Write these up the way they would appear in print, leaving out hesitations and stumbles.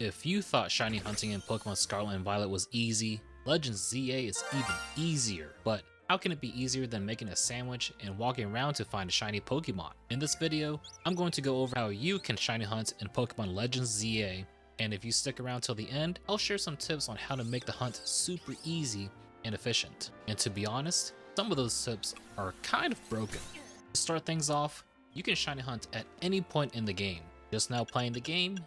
If you thought shiny hunting in Pokemon Scarlet and Violet was easy, Legends Z-A is even easier. But how can it be easier than making a sandwich and walking around to find a shiny Pokemon? In this video, I'm going to go over how you can shiny hunt in Pokemon Legends Z-A, and if you stick around till the end, I'll share some tips on how to make the hunt super easy and efficient. And to be honest, some of those tips are kind of broken. To start things off, you can shiny hunt at any point in the game. Just now playing the game,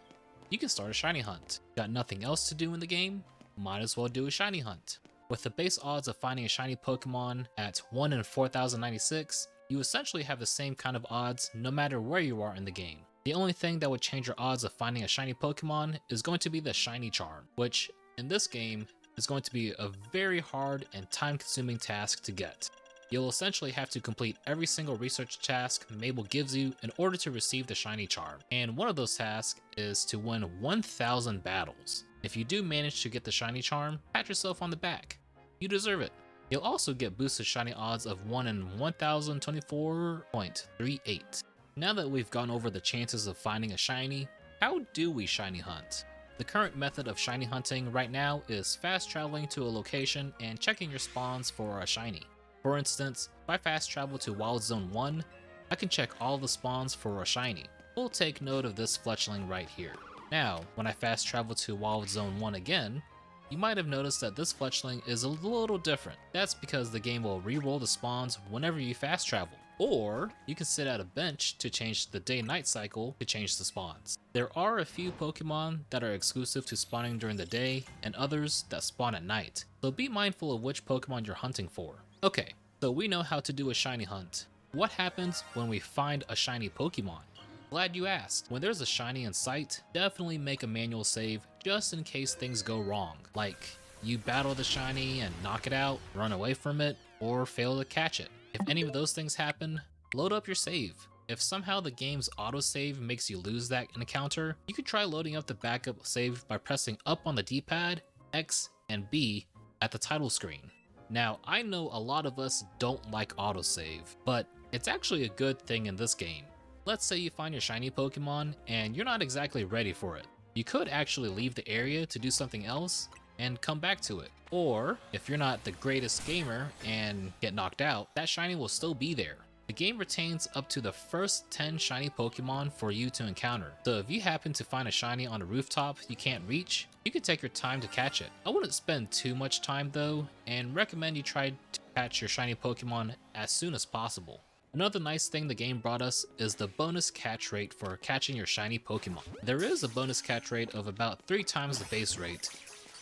you can start a shiny hunt. Got nothing else to do in the game? Might as well do a shiny hunt. With the base odds of finding a shiny Pokemon at 1 in 4096, you essentially have the same kind of odds no matter where you are in the game. The only thing that would change your odds of finding a shiny Pokemon is going to be the shiny charm, which in this game is going to be a very hard and time-consuming task to get. You'll essentially have to complete every single research task Mabel gives you in order to receive the shiny charm, and one of those tasks is to win 1000 battles. If you do manage to get the shiny charm, pat yourself on the back. You deserve it. You'll also get boosted shiny odds of 1 in 1024.38. Now that we've gone over the chances of finding a shiny, how do we shiny hunt? The current method of shiny hunting right now is fast traveling to a location and checking your spawns for a shiny. For instance, if I fast travel to Wild Zone 1, I can check all the spawns for a shiny. We'll take note of this fletchling right here. Now, when I fast travel to Wild Zone 1 again, you might have noticed that this fletchling is a little different. That's because the game will re-roll the spawns whenever you fast travel. Or you can sit at a bench to change the day-night cycle to change the spawns. There are a few Pokemon that are exclusive to spawning during the day and others that spawn at night, so be mindful of which Pokemon you're hunting for. Okay, so we know how to do a shiny hunt. What happens when we find a shiny Pokemon? Glad you asked. When there's a shiny in sight, definitely make a manual save just in case things go wrong. Like, you battle the shiny and knock it out, run away from it, or fail to catch it. If any of those things happen, load up your save. If somehow the game's autosave makes you lose that encounter, you can try loading up the backup save by pressing up on the D-pad, X, and B at the title screen. Now, I know a lot of us don't like autosave, but it's actually a good thing in this game. Let's say you find your shiny Pokemon and you're not exactly ready for it. You could actually leave the area to do something else and come back to it. Or, if you're not the greatest gamer and get knocked out, that shiny will still be there. The game retains up to the first 10 shiny Pokemon for you to encounter. So if you happen to find a shiny on a rooftop you can't reach, you can take your time to catch it. I wouldn't spend too much time though, and recommend you try to catch your shiny Pokemon as soon as possible. Another nice thing the game brought us is the bonus catch rate for catching your shiny Pokemon. There is a bonus catch rate of about 3 times the base rate,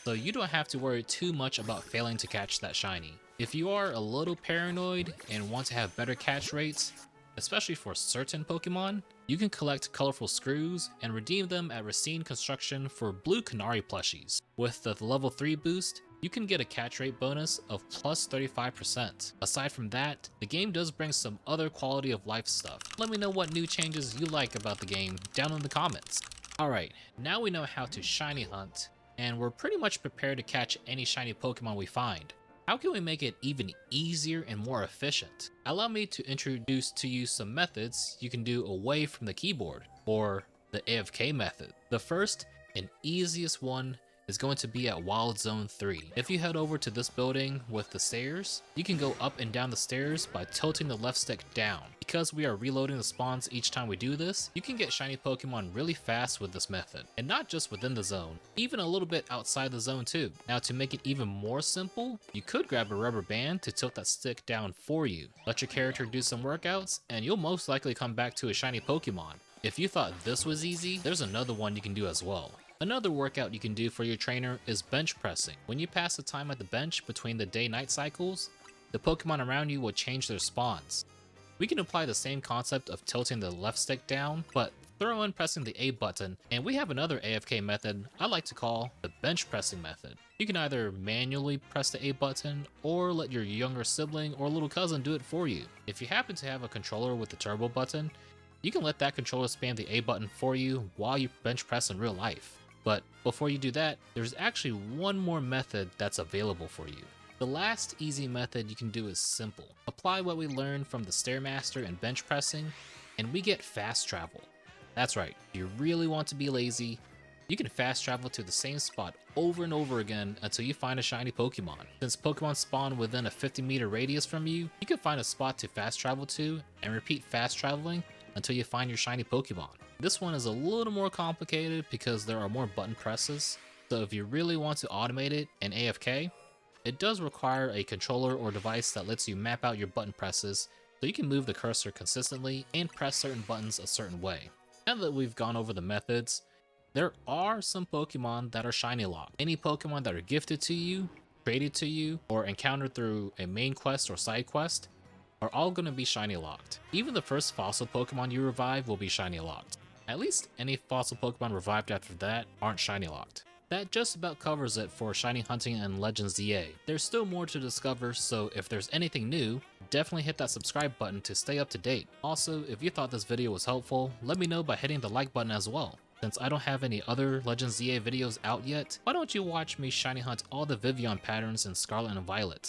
so you don't have to worry too much about failing to catch that shiny. If you are a little paranoid and want to have better catch rates, especially for certain Pokemon, you can collect colorful screws and redeem them at Racine Construction for blue Canary plushies. With the level 3 boost, you can get a catch rate bonus of plus 35%. Aside from that, the game does bring some other quality of life stuff. Let me know what new changes you like about the game down in the comments. Alright, now we know how to shiny hunt, and we're pretty much prepared to catch any shiny Pokemon we find. How can we make it even easier and more efficient? Allow me to introduce to you some methods you can do away from the keyboard, or the AFK method. The first and easiest one is going to be at Wild Zone 3. If you head over to this building with the stairs, you can go up and down the stairs by tilting the left stick down. Because we are reloading the spawns each time we do this, you can get shiny Pokemon really fast with this method. And not just within the zone, even a little bit outside the zone too. Now to make it even more simple, you could grab a rubber band to tilt that stick down for you. Let your character do some workouts, and you'll most likely come back to a shiny Pokemon. If you thought this was easy, there's another one you can do as well. Another workout you can do for your trainer is bench pressing. When you pass the time at the bench between the day-night cycles, the Pokemon around you will change their spawns. We can apply the same concept of tilting the left stick down, but throw in pressing the A button, and we have another AFK method I like to call the bench pressing method. You can either manually press the A button or let your younger sibling or little cousin do it for you. If you happen to have a controller with the turbo button, you can let that controller spam the A button for you while you bench press in real life. But before you do that, there's actually one more method that's available for you. The last easy method you can do is simple. Apply what we learned from the Stairmaster and bench pressing, and we get fast travel. That's right, if you really want to be lazy, You can fast travel to the same spot over and over again until you find a shiny Pokemon. Since Pokemon spawn within a 50-meter radius from you, you can find a spot to fast travel to and repeat fast traveling until you find your shiny Pokemon. This one is a little more complicated because there are more button presses, so if you really want to automate it and AFK, it does require a controller or device that lets you map out your button presses so you can move the cursor consistently and press certain buttons a certain way. Now that we've gone over the methods, there are some Pokemon that are shiny locked. Any Pokemon that are gifted to you, traded to you, or encountered through a main quest or side quest are all going to be shiny locked. Even the first fossil Pokemon you revive will be shiny locked. At least any fossil Pokemon revived after that aren't shiny locked. That just about covers it for shiny hunting in Legends Z-A. There's still more to discover, so if there's anything new, definitely hit that subscribe button to stay up to date. Also, if you thought this video was helpful, let me know by hitting the like button as well. Since I don't have any other Legends Z-A videos out yet, why don't you watch me shiny hunt all the Vivian patterns in Scarlet and Violet?